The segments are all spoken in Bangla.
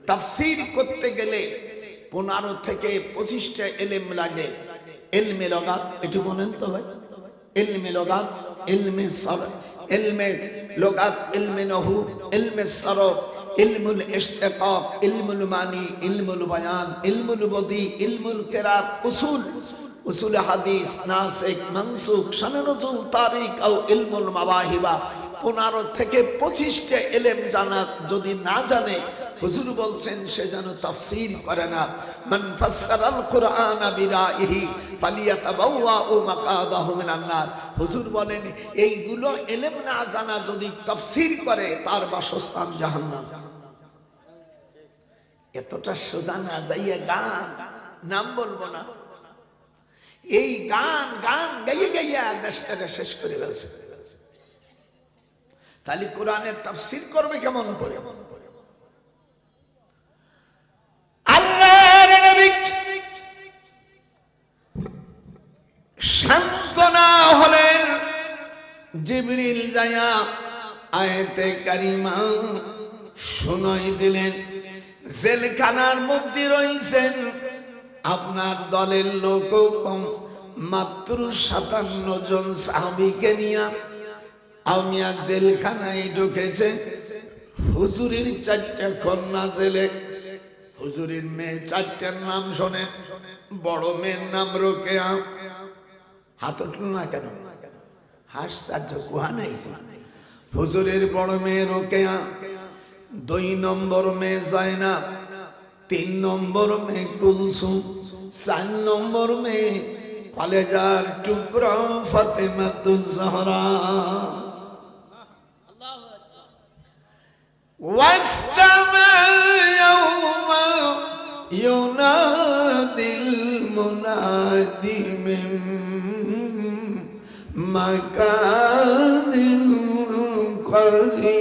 তাফসীর করতে গেলে 15 থেকে 25টা ইলম লাগে। ইলমে লগাত একটু বলেন তো ভাই। ইলমে লগাত, ইলমে সরফ, ইলমে লগাত, ইলমে নহু, ইলমে সরফ, ইলমুল ইশতিকাক, ইলমুল মানি, ইলমুল বয়ান, ইলমুল বদি, ইলমুল কিরাত, উসুল, উসুল হাদিস, নাসিক, মানসুখ, শান নুজুল, তারিখ ও ইলমুল মাওয়াহিবা। 15 থেকে 25টা ইলম জানা যদি না জানে, হুজুর বলছেন সে যেন তাফসীর করে না। মান ফাসসারাল কুরআন বিরাইহি ফালিয়াতাবাওয়াউ মাকাদাহু মিনান নার। হুজুর বলেন এইগুলো ইলম না জানা যদি তাফসীর করে তার বাসস্থান জাহান্নাম। এতটা সোজা না যাইয়া গান, নাম বলবো না, এই গান গান গাইয়ে গাইয়া দেশটা শেষ করে ফেলছে। তাহলে কোরআনের তাফসীর করবে কেমন করে? আল্লাহর নবী সান্তনা হলেন, জিবরিল যায়া আয়াতে কারিমা শুনাই দিলেন। জেলখানার মধ্যে রইছেন আপনার দলের লোক কম, মাত্র 57 জন সাহাবীকে নিয়ে আমিয়া জেলখানায় ঢুকেছে। হুজুরের 4টা কন্যা জেলে, হুজুরের মেয়ে 4টার নাম শোনেন। বড় মেয়ের নাম রোকেয়া। হাত উঠল না কেন? হাসসার্য কুহা নাইছে। হুজুরের বড় মেয়ে রোকেয়া, 2 নম্বর মেয়ে জায়নাব, 3 নম্বর মেয়ে কুলসুম, 4 নম্বর মেয়ে কলেজার টুকরা ফাতেমাতুজ জাহরা। واستمع يوم ينادي المنادي من مكان قريب।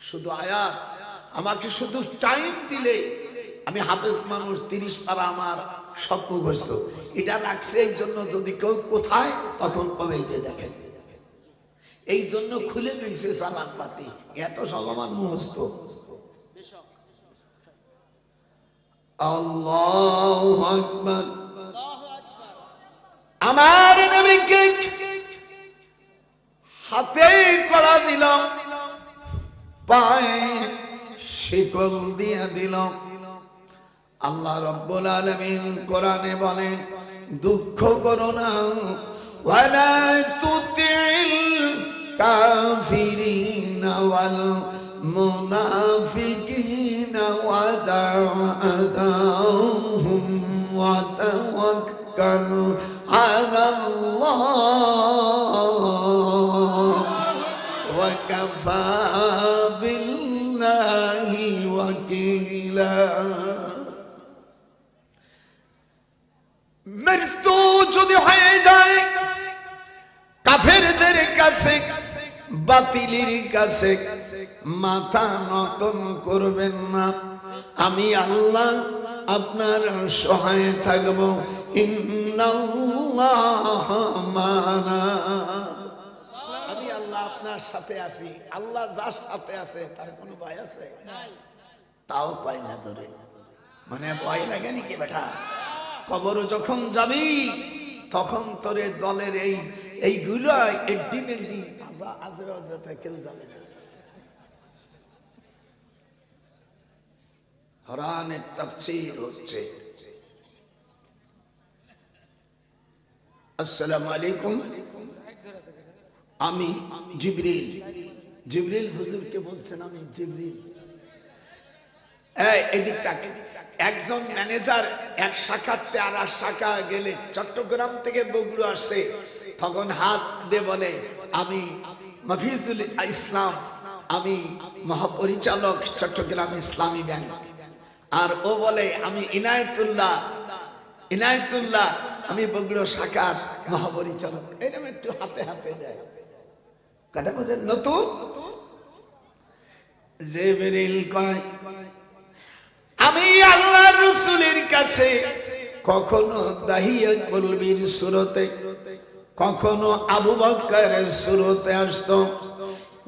শুধু আয়াত, আমাকে শুধু টাইম দিলে আমি হাফেজ মানুষ, 30 পারা আমার স্বপ্ন ঘোষত। এটা রাখছে এই জন্য যদি কেউ কোথায় তখন কবে যে দেখেন, এই জন্য খুলে দিয়েছে চালান পাতি। এত সব আমার মুহস্ত। আল্লাহু আকবার। আমার নবীকে হাতে কড়া দিল, পায়ে শিকল দিয়ে দিল। আল্লাহ রাব্বুল আলামিন কোরআনে বলেন, দুঃখ করো না, ওয়ালা তুতিল কাফিরিনা ওয়াল মুনাফিকিনা ওয়াদা'হুম ওয়া তাওয়াক্কাল আলাল্লাহ ওয়া কাফা বিল্লাহি ওয়াকিলা। মৃত্যু যদি হয়ে যায় কাফেরদের কাছে, বাতিলের কাছে মাথা নত করবেন না। আমি আল্লাহ আপনার সহায় থাকব। ইন্নাল্লাহ মানা, আমি আল্লাহ আপনার সাথে আছি। আল্লাহ যার সাথে আছে তার কোনো ভয় আছে? তাও কয় না জোরে, মানে ভয় লাগে নাকি বেটা? কবর যখন যাবি তখন তোরে দলের এইগুলো একদিন কেউ যাবে না। কোরআনের তাফসীর হচ্ছে। আসসালামু আলাইকুম। আমি জিবরিল। জিবরিল হুজুরকে বলছেন আমি জিবরিল। এদিক তাকে একজন ম্যানেজার এক শাখাতে আর এক শাখা গেলে, চট্টগ্রাম থেকে বগুড়া আসছে, তখন হাত দিয়ে বলে আমি মাফিজুল ইসলাম, আমি মহাপরিচালক চট্টগ্রাম ইসলামী ব্যাংক। আর ও বলে আমি ইনায়েতুল্লাহ, ইনায়েতুল্লাহ আমি বগুড়া শাখার মহাপরিচালক। এরকম একটু হাতে হাতে দেয়। কথা বলছেন নতুন। জিবরিল কয় আমি আল্লাহর রাসূলের কাছে কখনো দাহিয়া কলবির সুরতে কখনো আবু বকরের সুরতে আসতো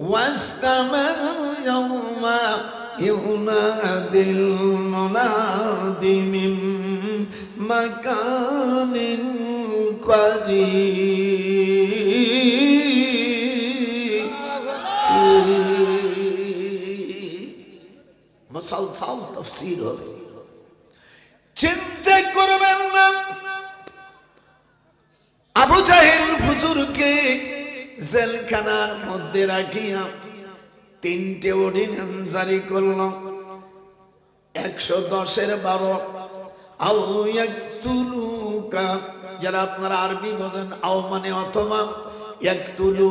ওয়াস্তামাউ ইয়াউমা ইউনাদিল মুনাদি মিন মাকানিন করিব। মুসলসল তাফসীর হবে। চিন্তা করবেন না, আবু জাহেল হুজুরকে জেলখানার মধ্যে রাখিয়া 3টে অর্ডিন্যান্স জারি করল। 110-এর 12 আও ইয়াকতুলুকা, যারা আপনারা আরবি বোঝেন, আও মানে অথবা, ইয়াকতুলু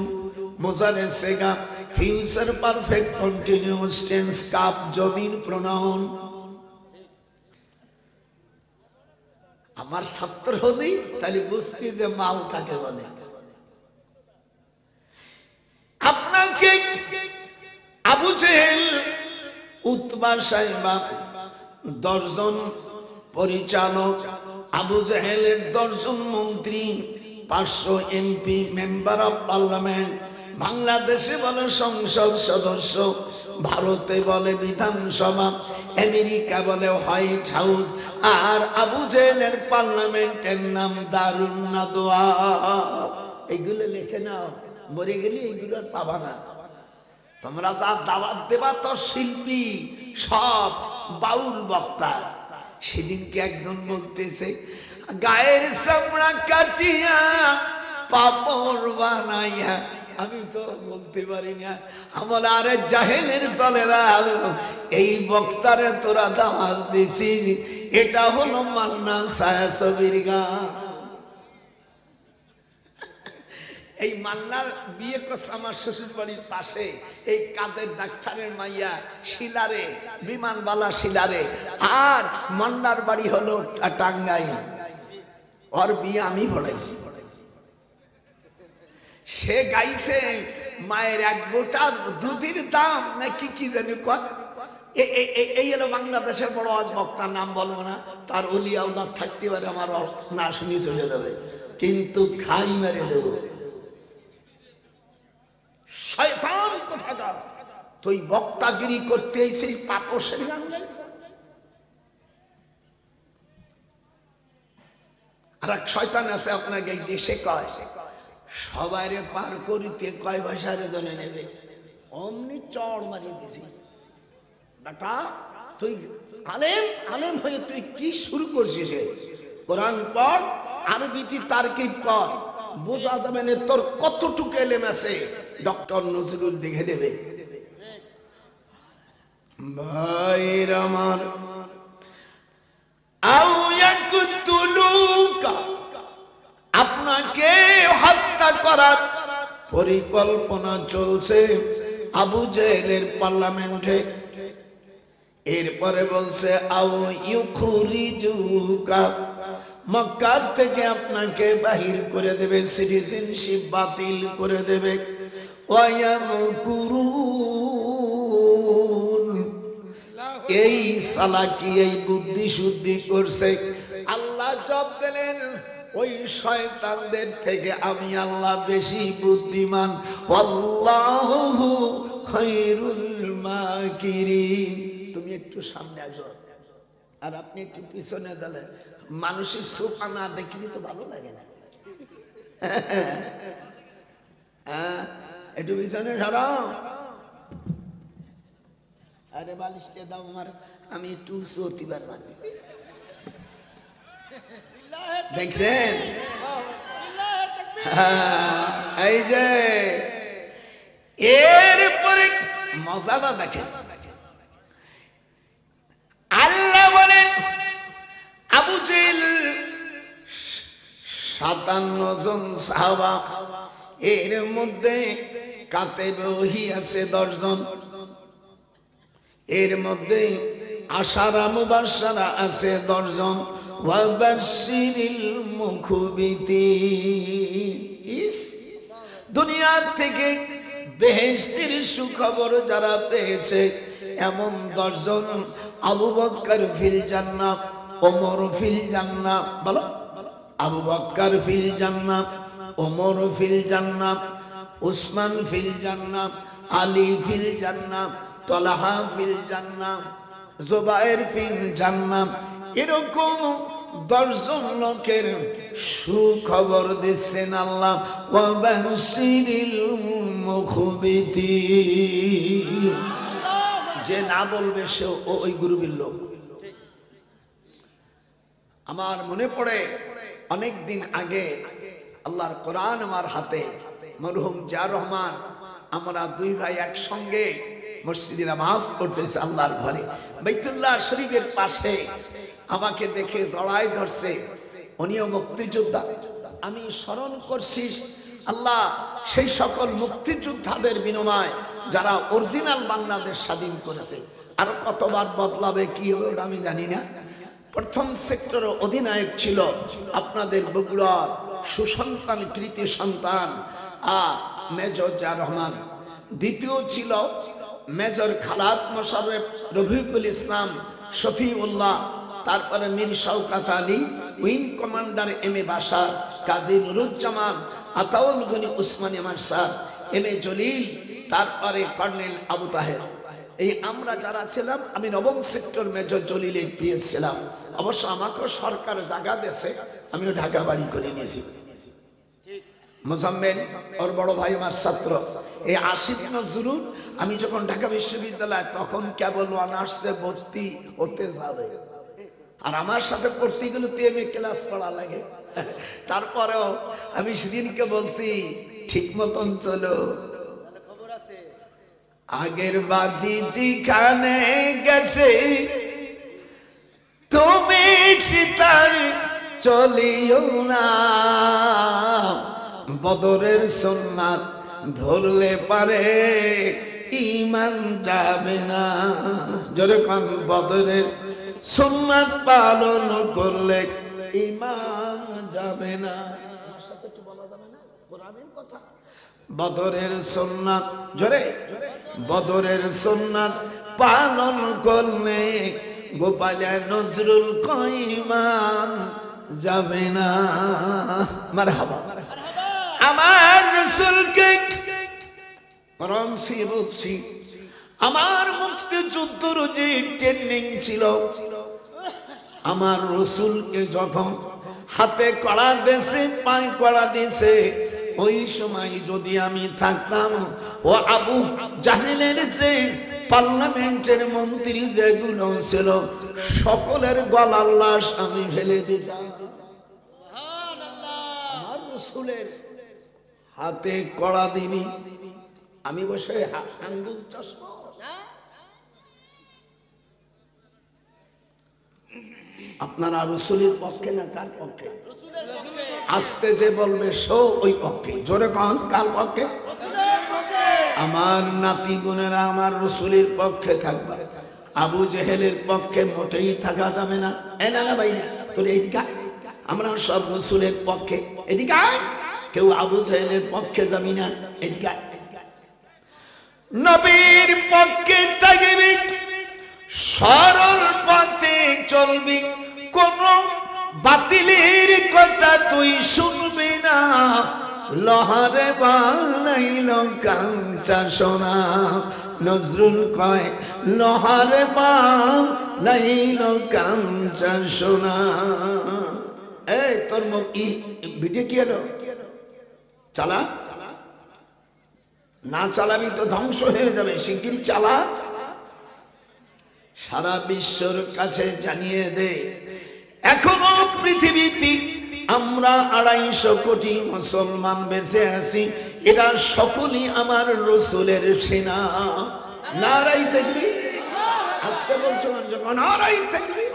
মুজারে সেগা ফিউচার পারফেক্ট কন্টিনিউয়াস টেন্স কাপ জমির প্রোনাউন। আমার ছাত্র হলেই তাহলে বুঝতে যে মাল তাকে বলে। আপনাকে আবু জেহেল, উতবা সাইবা 10 জন পরিচালক, আবু জেহেলের 10 জন মন্ত্রী, 500 এমপি মেম্বার অফ পার্লামেন্ট, বাংলাদেশে বলে সংসদ সদস্য, ভারতে বলে বিধানসভা, আমেরিকা বলে হোয়াইট হাউস, আর আবু জেহেলের পার্লামেন্টের নাম দারুন নাদওয়া। এইগুলো লিখে নাও, মরে গেলে এইগুলো আর পাবা না। তোমরা যা দাওয়াত দেবা তো শিল্পী সব বাউল বক্তা। সেদিনকে একজন বলতেছে গায়ের চামড়া কাটিয়া পাপড় বানাইয়া, আমি তো বলতে পারি না। আমার আরে জাহেলের দলেরা, এই বক্তারে তোরা দাওয়াত দিছিস, এটা হলো মান্না ছায়াছবির গান। এই মান্নার বিয়ে করছে আমার শ্বশুর বাড়ির পাশে, এই কাদের ডাক্তারের মাইয়া শিলারে, বিমানবালা শিলারে, আর মান্নার বাড়ি হলো টাঙ্গাইল। ওর বিয়ে আমি ভরাইছি। সে গাইছে মায়ের 1 গোটা দুধের দাম নাকি কি জানি কয়। এই হলো বাংলাদেশের বড় আজ বক্তার, নাম বলবো না, তার অলি আওলাদ থাকতে পারে, আমার না শুনি চলে যাবে, কিন্তু খাই মেরে দেবো। শয়তান কোথাকার, তুই বক্তাগিরি করতে এসে পাপসের গান। আর এক শয়তান আছে আপনাকে এই দেশে কয় সবাইরে পার করিতে কয় ভাষার জনে নেবে, অমনি চড় মারিয়ে দিছি। বেটা তুই আলেম, আলেম হয়ে তুই কি শুরু করছিস? কোরআন পড়, আরবিতে তারকিব কর, বোঝা যাবে না তোর কতটুকু এলেম আছে। ডক্টর নজরুল দেখে দেবে। ভাইর আমার, আও ইয়াকতুলুকা, আপনাকে হত্যা করার পরিকল্পনা চলছে আবু জেহেলের পার্লামেন্টে। এরপরে বলছে আও ইউখরিজুকা, মক্কা থেকে আপনাকে বাহির করে দেবে, সিটিজেনশিপ বাতিল করে দেবে। ওয়ায়ামকুরুন, এই চালাকি, এই বুদ্ধি শুদ্ধি করছে। আল্লাহ জবাব দিলেন ওই শয়তানদের থেকে আমি আল্লাহ বেশি বুদ্ধিমান। আল্লাহু খায়রুল মাকিরিন। তুমি একটু সামনে আসো আর আপনি একটু পিছনে গেলে, মানুষের সোফা না দেখলে তো ভালো লাগে না। একটু পিছনে সরাও। আরে বালিশটা দাও আমার, আমি একটু উঁচু হতে পারবো। দেখছেন এই যে, এরপরে মজাটা দেখেন। আল্লাহ বলেন আবু জেহেল 57 জন সাহাবা, এর মধ্যে কাতেবে ওহী আছে 10 জন, এর মধ্যে আশারা মুবাশশারা আছে 10 জন, ওয়াবাশশিরিল মুখবিতিন। দুনিয়া থেকে বেহেশতের সুখবর যারা পেয়েছে এমন 10 জন, আবু বকর ফিল জান্নাহ, ওমর ফিল জান্নাহ। বলো, আবু বকর ফিল জান্নাহ, ওমর ফিল জান্নাহ, উসমান ফিল জান্নাহ, আলী ফিল জান্নাহ, তালহা ফিল জান্নাহ, জুবায়ের ফিল জান্নাহ। এরকম 10 জন লোকের সুখবর দিচ্ছেন আল্লাহ। ওয়া বাশিরিল মুখবিতিন, যে না বলবে সে ওই গ্রুপের লোক। আমার মনে পড়ে অনেক দিন আগে আল্লাহর কোরআন আমার হাতে, মরহুম জিয়া রহমান, আমরা 2 ভাই একসঙ্গে মসজিদে নামাজ পড়তেছি আল্লাহর ঘরে, বাইতুল্লাহ শরীফের পাশে। আমাকে দেখে জড়াই ধরছে, উনিও মুক্তিযোদ্ধা। আমি স্মরণ করছি আল্লাহ সেই সকল মুক্তিযোদ্ধাদের বিনিময় যারা অরিজিনাল বাংলাদেশ স্বাধীন করেছে। আর কতবার বদলাবে কি হবে আমি জানি না। প্রথম সেক্টর অধিনায়ক ছিল আপনাদের বগুড়ার সুসন্তান কৃতি সন্তান মেজর জিয়া রহমান। দ্বিতীয় ছিল মেজর খালাদ মোশাররফ, রফিকুল ইসলাম, শফিউল্লাহ, তারপরে Mir Shawkat Ali, wing commander M A Bashar, Kazi Nuruzzaman, Ataul Gani Osmani marshal, M A Jalil, তারপরে কর্নেল আবু তাহের। এই আমরা যারা ছিলাম, আমি 9ম সেক্টর মেজর জলিলের পিএস ছিলাম। অবশ্য আমাকেও সরকার জায়গা দিয়েছে, আমিও ঢাকা বাড়ি করে নিয়েছি। মোজাম্মেল ওর বড় ভাই আমার ছাত্র, এই আসিফ নজরুল। আমি যখন ঢাকা বিশ্ববিদ্যালয় তখন কেবল অনার্সে ভর্তি হতে যাবে, আর আমার সাথে পড়তে গেলে তেমনি ক্লাস পড়া লাগে। তারপরেও আমি সেদিনকে বলছি ঠিক মতন চলো। আগের বাজি যেখানে গেছে তুমি সীতার চলিও না, বদরের সুন্নাত ধরলে পারে ঈমান যাবে না। যেরকম বদরের সুন্নাত পালন করলে ঈমান যাবে না। আমার সাথে একটু বলা যাবে না কোরআনের কথা? বদরের সুন্নাত, জোরে, বদরের সুন্নাত পালন করলে গোপালের নজরুল ঈমান যাবে না। মারহাবা। আমার রাসূলকে রংসি বলছি, আমার মুক্তিযুদ্ধের যে ট্রেনিং ছিল, আমার রাসূলকে যখন হাতে কড়া দিয়েছে, পায়ে কড়া দিয়েছে, ওই সময় যদি আমি থাকতাম, ও আবু জাহেলের যে পার্লামেন্টের মন্ত্রী যেগুলো ছিল সকলের গলার লাশ আমি ফেলে দিতাম। আমার রাসূলের হাতে কড়া দিবি, আমি বসে আঙ্গুল চশমা। আপনারা রাসূলের পক্ষে না কার পক্ষে? আস্তে যে বলবে সো ওই পক্ষে। জোরে কন কার পক্ষে? আমার নাতি বোনেরা আমার রাসূলের পক্ষে থাকবা, আবু জেহেলের পক্ষে মোটেই থাকা যাবে না। এ না না ভাই না, তোর এইদিকে আমরা সব রাসূলের পক্ষে। এদিকে কেউ আবু জেহেলের পক্ষে যাবি না, এদিকে নবীর পক্ষে থাকবি, সরল পথে চলবি, কোন বাতিলের কথা তুই শুনবি না। লহারে বানাইল কাঞ্চা সোনা, নজরুল কয় লহারে বানাইল কাঞ্চা সোনা। এই তোর ভিডিও কি হলো? চালা, না চালাবি তো ধ্বংস হয়ে যাবে, শিগগির চালা। সারা বিশ্বর কাছে জানিয়ে দে, এখনো পৃথিবীতে আমরা 250 কোটি মুসলমান বেঁচে আছি, এরা সকলেই আমার রাসূলের সেনা। নারায়ে তাকবীর। আজকে বলছো যখন নারায়ে তাকবীর।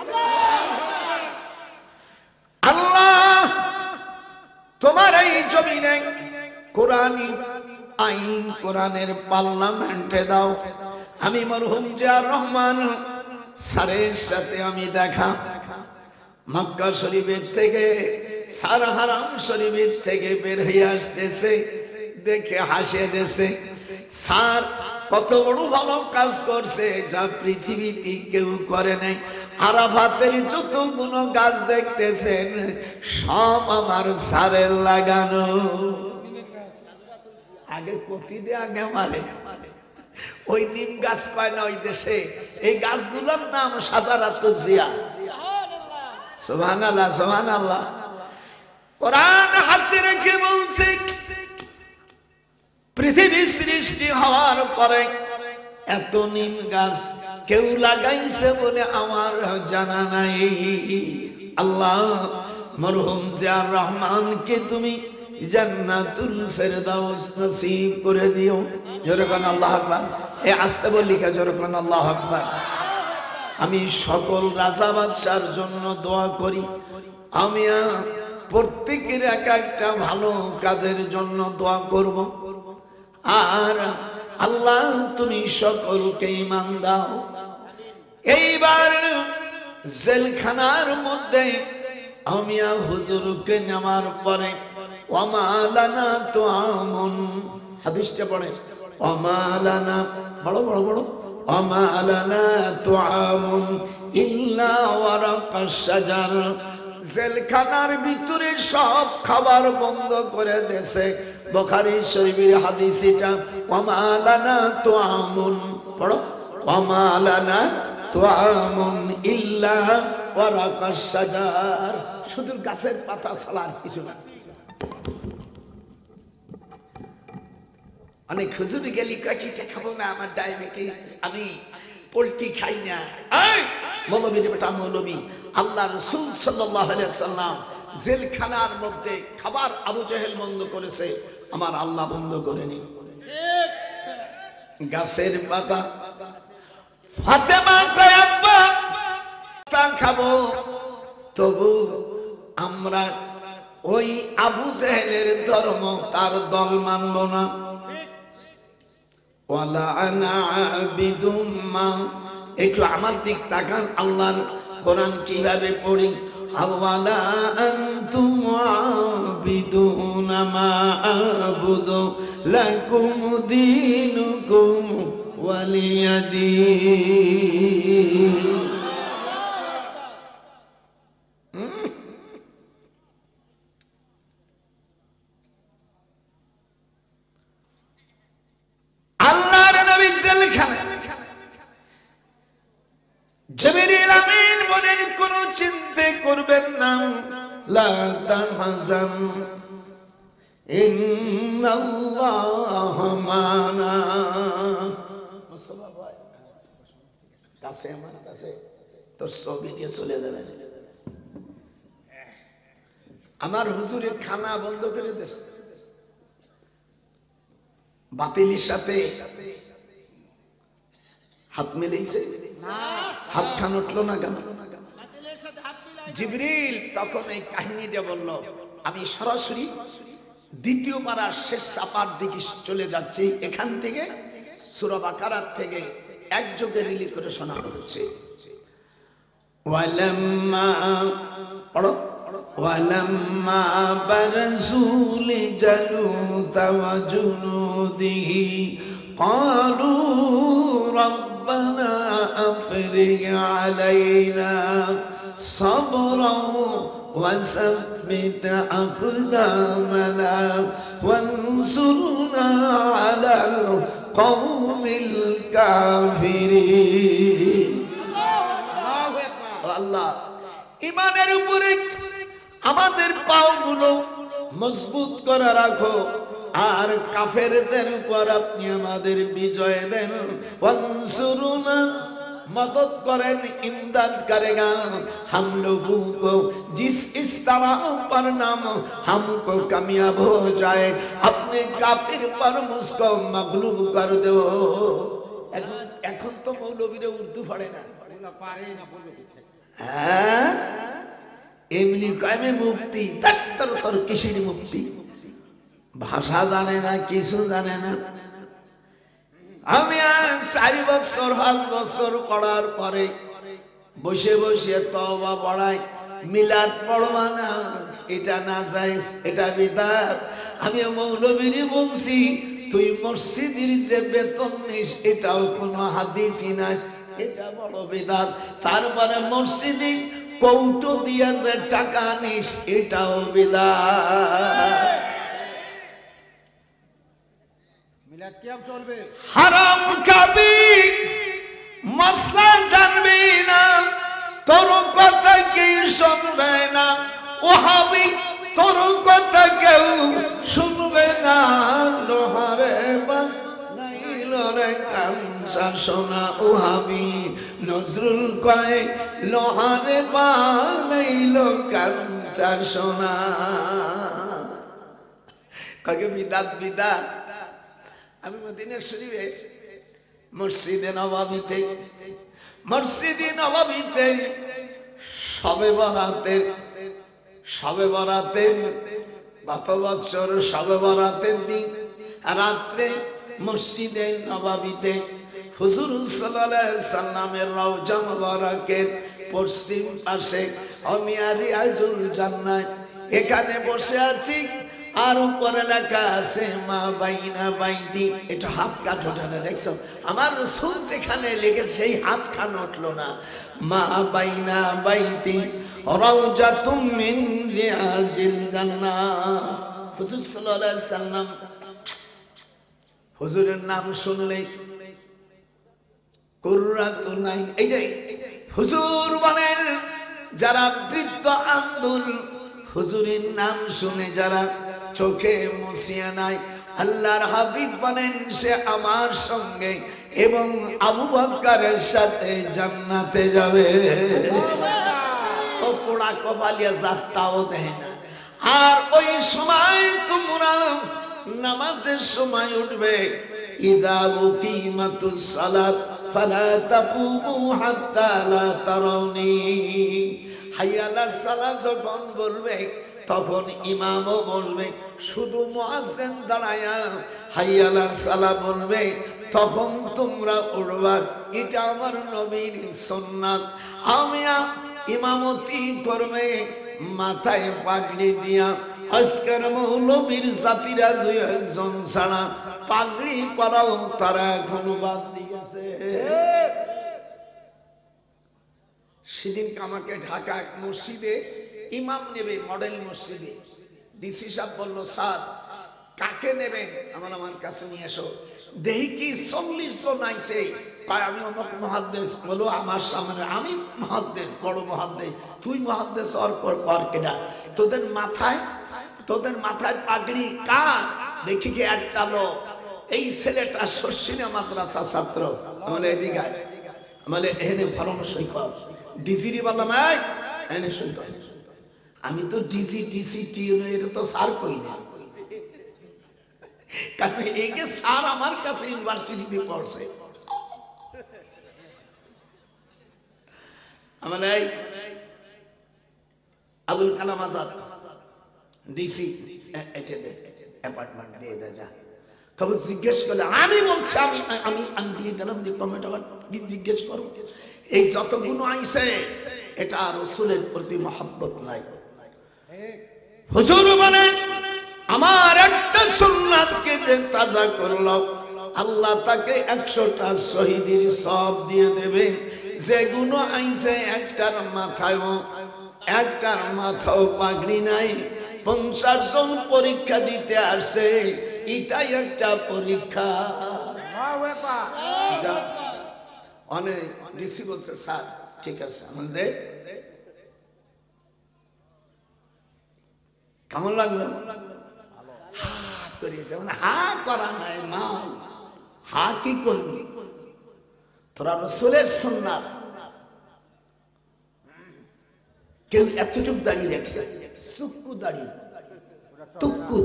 আল্লাহ তোমার এই জমিনে কোরআনী আইন, কোরআনের পার্লামেন্টে দাও। আমি মরহুম জিয়া রহমান স্যারের সাথে আমি দেখা, মক্কা শরীফের থেকে, সার হারাম শরীফের থেকে বের হয়ে আসতেছে, দেখে হাসে দেশে। স্যার কত বড় ভালো কাজ করছে যা পৃথিবীতে কেউ করে নাই। আরাফাতের যতগুলো গাছ দেখতেছেন সব আমার সারের লাগানো। আগে কতি দিয়ে আগে মারে ওই নিম গাছ কয় না ওই দেশে, এই গাছগুলোর নাম শাজারাতুল জিয়া। সুবহানাল্লাহ সুবহানাল্লাহ। কোরআন হাতে রেখে বলছে পৃথিবী সৃষ্টি হওয়ার পরে এত নিম গাছ কেউ লাগাইছে বলে আমার জানা নাই। আল্লাহ মরহুম জিয়াউর রহমানকে তুমি জান্নাতুল ফেরদাউস নসিব করে দিও। জোরে কোন আল্লাহু আকবার। এ আস্তে বলি কে জোরে কোন আল্লাহু আকবার। আমি সকল রাজা বাদশার জন্য দোয়া করি, আমি প্রত্যেকের এক একটা ভালো কাজের জন্য দোয়া করব। আর আল্লাহ তুমি সকলকে ঈমান দাও। এইবার জেলখানার মধ্যে আমি হুজুরকে নেওয়ার পরে ওয়ামালানা তুআমুন, হাদিসটা পড়ে ওয়ামালানা বড় বড় বড় ওয়ামালানা তুআমুন ইল্লা ওয়ারাকাশ শাজার। জেলখানার ভিতরে সব খাবার বন্ধ করে দেছে। বুখারী শরীফের হাদিস এটা। ওয়ামালানা তুআমুন পড়ো ওয়ামালানা তুআমুন ইল্লা ওয়ারাকাশ শাজার, শুধু গাছের পাতা ছাড়া আর কিছু না। অনেক হুজুরে গেলি কাকিটা খাবো না, আমার ডায়াবেটিস, আমি পোল্ট্রি খাই না। মৌলবীর বেটা মৌলবী। আল্লাহ রাসূল সাল্লাল্লাহু আলাইহি সাল্লাম জেলখানার মধ্যে খাবার আবু জেহেল বন্ধ করেছে, আমার আল্লাহ বন্ধ করেনি। গাছের পাতা ফাতেমা কয় আব্বা তা খাবো, তবু আমরা ওই আবু জেহেলের ধর্ম তার দল মানব না। ওয়ালা আনা আবিদুম মা, একটু আমার দিক তাকান, আল্লাহর কোরআন কিভাবে পড়ি। আওয়ালা আনতুম আবিদুনা মা আবুদু লাকুম দীনুকুম ওয়ালিয়াদিন। আল্লাহর নবী জেলখানায়, জিবরিল আমিন বলেন কোনো চিন্তা করবেন না, লা তাহজান ইন্নাল্লাহ মানা। মুস্তাফা ভাই কাছে আমার কাছে তোর ছবি দিয়ে চলে যাবে। আমার হুজুরের খানা বন্ধ করে দিয়েছে, বাতিলের সাথে হাত মিলেছে, হাত খান উঠলো না কেন? জিবরিল তখন এই কাহিনীটা বলল। আমি সরাসরি দ্বিতীয় পারার শেষ চাপার দিকে চলে যাচ্ছি। এখান থেকে সূরা বাকারা থেকে একযোগে রিলিজ করে শোনানো হচ্ছে। ওয়ালাম্মা পড়ো ওয়ালাম্মা বারজুল জালুত ওয়া জুনুদিহি ক্বালু রব্বানা আফরিগ আলাইনা সাবরান ওয়া সাব্বিত আকদামানা ওয়ানসুরনা আলাল কওমিল কাফিরিন। আল্লাহ ঈমানের উপরে আমাদের পাগুলো মজবুত করে রাখো, আর কাফেরদের উপর আপনি আমাদের বিজয় দেন। ওয়ানসুরুনা मदद करें, इमदाद करेगा हम लोगों को जिस इस तरह पर नाम हमको कामयाब हो जाए, अपने काफिर पर मुझको मगलूब कर दो। এখন তো মৌলবীরা উর্দু পড়ে না, হ্যাঁ এমনি কামে মুক্তি তার তোর কিসের মুক্তি, ভাষা জানে না, কিছু জানে না। আমি 4 বছর 5 বছর পড়ার পরে বসে বসে তওবা পড়াই, মিলাদ পড়বা না, এটা নাজায়েজ, এটা বিদআত। আমি মৌলবীরে বলছি তুই মসজিদের যে বেতন নিস এটাও কোনো হাদিসই না, এটা বড় বিদাত। তারপরে মসজিদে কৌটো দিয়ে যে টাকা নিস, এটাও বিদাত। মিলাদ কিয়াম চলবে, হারাম খাবি, মশলা জানবি না, তোর কথা কেউ শুনবে না। ওহাবি, তোর কথা কেউ শুনবে না। লোহারে বানাইল রে কাঞ্চা সোনা, ওহাবি নজরুল কয় লোহারে বানাইল কাঞ্চা সোনা। কয় বিদাত বিদাত। আমি মদিনা শরীফে মসজিদে নববীতে শবে বরাতের গত বছর শবে বরাতের দিন রাত্রে মসজিদে নববীতে হুজুর সাল্লাল্লাহু আলাইহি সাল্লামের রওজা মুবারকের পশ্চিম পাশে আমি রিয়াজুল জান্নাহ এখানে বসে আছি। আর উপরে লেখা আছে মা বাইনা বাইতি। এটা হাত কাট ওঠে না, দেখছো? আমার রাসূল যেখানে লেগেছে সেই হাত খান উঠলো না। মা বাইনা বাইতি রাউজাতুম মিন রিয়াজিল জান্নাহ। হুজুর সাল্লাল্লাহু আলাইহি সাল্লাম, হুজুরের নাম শুনলে কুররাতুল আইন। এই যে হুজুর বলেন, যারা বৃদ্ধ আব্দুল হুজুরের নাম শুনে যারা চোখে মুছিয়ে নাই, আল্লাহর হাবিব বলেন সে আমার সঙ্গে এবং আবু বকরের সাথে জান্নাতে যাবে। ও পোড়া কপালিয়া যাত্রাও দেয় না। আর ওই সময় তোমরা নামাজের সময় উঠবে, ইদা উকিমাতুস সালাত ফালা তাকুমু হাত্তা লা তারাউনি। হাইয়া আলাস সালাত যখন বলবে তখন ইমামও বলবে, শুধু মুয়াজ্জিন দাঁড়ায়া হাইয়া আলাস সালাত বলবে, তখন তোমরা উঠবা। এটা আমার নবীর সুন্নাত। আমি ইমামতি করবে মাথায় পাগড়ি দিয়া। আজকের মৌলবীর জাতিরা দুই একজন ছাড়া পাগড়ি পরাও তারা এখনো বাদ দিয়েছে। সেদিন আমাকে ঢাকা এক মসজিদে ইমাম নেবে, মডেল মসজিদে। ডিসি সাহেব বললো, স্যার কাকে নেবেন? আমার কাছে নিয়ে এসো। দেখি কি 40 জন আইছে। আমি অমুক মুহাদ্দিস। বলো আমার সামনে আমি মুহাদ্দিস, বড় মুহাদ্দিস। তুই মুহাদ্দিস হওয়ার পর কেডা? তোদের মাথায় পাগড়ি কার? দেখি কি একটা লোক। এই ছেলেটা শর্ষিনা মাদ্রাসা ছাত্র। বলে এদিকে আয়। বলে এখানে ফরম সই কর। ডিসিরি বললাম এনে সই কর। আমি তো ডিসি এটা তো স্যার কই না, কারণ একে স্যার আমার কাছে ইউনিভার্সিটিতে পড়ছে। আমার এই আবুল কালাম আজাদ ডিসি এটা দে, অ্যাপার্টমেন্ট দিয়ে দে যা। খবর জিজ্ঞেস করলে আমি বলছি আমি দিয়ে দিলাম যে কমেন্ট কি জিজ্ঞেস করবো। এই যত গুণ আইছে এটা রাসূলের প্রতি মহব্বত নাই। হুজুর বলে আমার একটা সুন্নাতকে যে তাজা করলো, আল্লাহ তাকে 100টা শহীদের সওয়াব দিয়ে দেবে। যে গুণ আইছে একটার মাথাও পাগড়ি নাই। 50 জন পরীক্ষা দিতে আসছে, এটাই একটা পরীক্ষা। অনেক ডিসি বলছে স্যার ঠিক আছে আমাদের। কেমন লাগলো? হা করিয়েছে, মানে হা করা নাই মাল। হা কি করবি তোরা? রাসূলের সুন্নাত। কেউ এতটুক দাঁড়িয়ে রাখছে, চুক্কু দাঁড়িয়ে, তুক্কু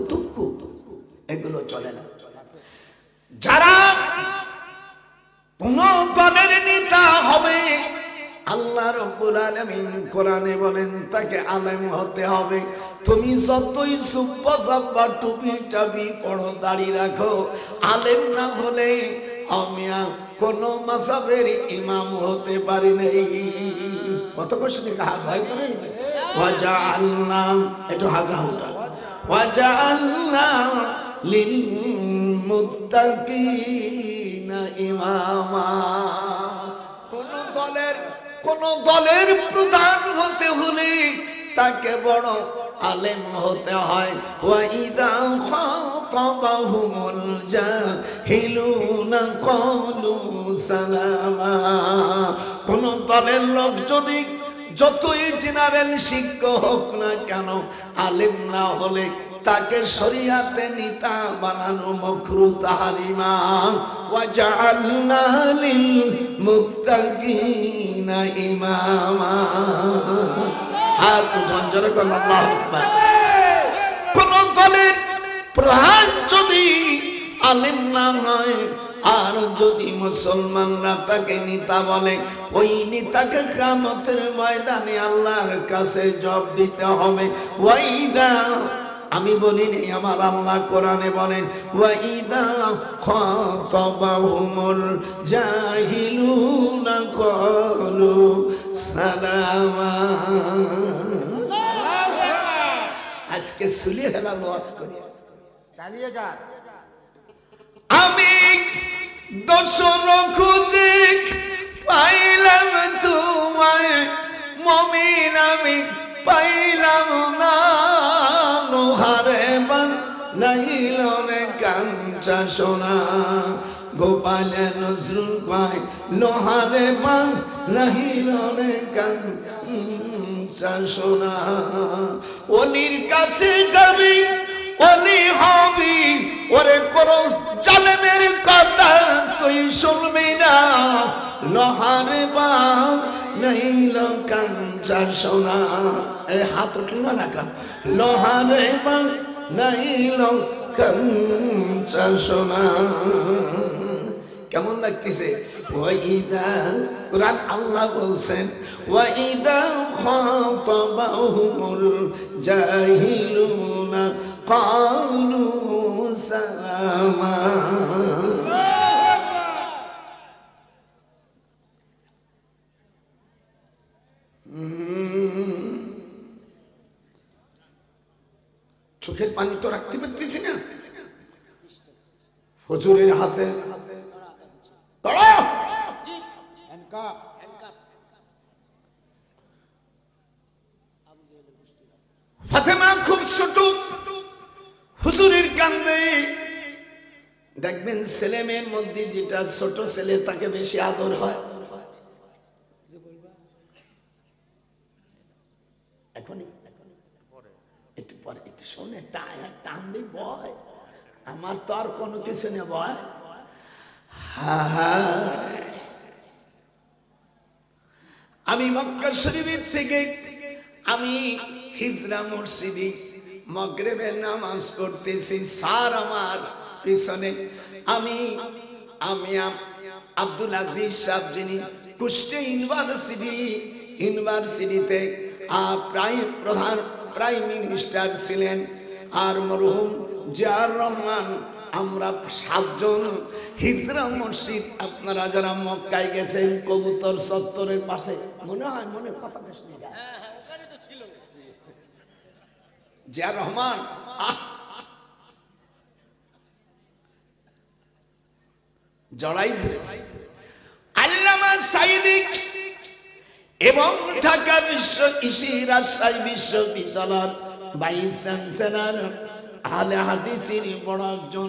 এগুলো চলে না। যারা কোন দলের নেতা হবে, আল্লাহ রাব্বুল আলামিন কোরআনে বলেন তাকে আলেম হতে হবে। তুমি যতই সুব্বা সাব্বা টুপি টাবি পড়ো, দাড়ি রাখো, আলেম না হলে আমি কোন মাযহাবের ইমাম হতে পারি নাই। কত কষ্ট হাত ভাই করে ওয়াজআলনা একটু হাগা হালকা ওয়াজআলনা লিল মুত্তাকিনা ইমামা। কোন দলের প্রধান হতে হলে তাকে বড় আলেম হতে হয়। ওয়াইদা খাতাবাহুমুল জাহিলুনা ক্বালু সালামা। কোন দলের লোক যদি যতই জেনারেল শিক্ষক হোক না কেন, আলেম না হলে তাকে শরিয়াতে নেতা বানানো মাকরু তাহরিমা। ওয়া জাআলনা লিল মুত্তাকিনা ইমামা। হাত উঠান জোরে করুন আল্লাহু আকবার। কোন দলের প্রধান যদি আলেম না হয়, আর যদি মুসলমানরা তাকে নেতা বলে, ওই নেতাকে কিয়ামতের ময়দানে আল্লাহর কাছে জবাব দিতে হবে। ওয়াইদা, আমি বলিনি, আমার আল্লাহ কোরআনে বলেন, ওয়াইদা খাতাবাহুমুল জাহিলুনা ক্বালু সালামা। আজকে সুলে হেলা ওয়াজ করি, চালিয়ে যান। আমি দোসর খুঁজে পাইলাম তোমায়, মুমিন আমি পাইলাম না। লোহারে বানাইলনে কাঞ্চা সোনা, গোপালে নজরুল কয় লোহারে বানাইলনে কাঞ্চা সোনা। অলির কাছে যাবি, অলি হবি, ওরে কোন জালেমের কথা তুই শুনবি না। লোহারে বানাইল কাঞ্চা সোনা। এই হাত উঠল না কেন? লোহারে বানাইল কাঞ্চা সোনা। কেমন লাগতেছে? ওয়াইদা, কুরআন আল্লাহ বলছেন, ওয়াইদা খাতাবাহুমুল জাহিলুনা ক্বালু সালামা। চোখের পানি তো রাখতে পারতেছি না। হুজুরের হাতে ফাতেমা খুব ছোট, হুজুরের কান্দে। দেখবেন ছেলে মেয়ের মধ্যে যেটা ছোট ছেলে তাকে বেশি আদর হয়। এখনই একটু পরে একটু শোনে টান দিই বয়, আমার তো আর কোনো কিছু নেই বয়। আমি মক্কা শরীফের থেকে আমি হিজরা মসজিদে মাগরিবের নামাজ পড়তেছি, স্যার আমার পিছনে। আমি আব্দুল আজিজ সাহেব, যিনি কুষ্টিয়া ইউনিভার্সিটিতে প্রধান প্রাইম মিনিস্টার ছিলেন, আর মরহুম জিয়াউর রহমান, আমরা 7 জন হিজরা মসজিদ। আপনারা যারা মক্কায় গেছেন, কবুতর চত্বরের পাশে, মনে হয় মনে কথা বেশ নেই, জিয়াউর রহমান জড়াই ধরেছে। আল্লামা সাঈদী এবং ঢাকা রাজশাহী বিশ্ববিদ্যালয়ের ভাইস চ্যান্সেলর আহলে হাদিসের বড় একজন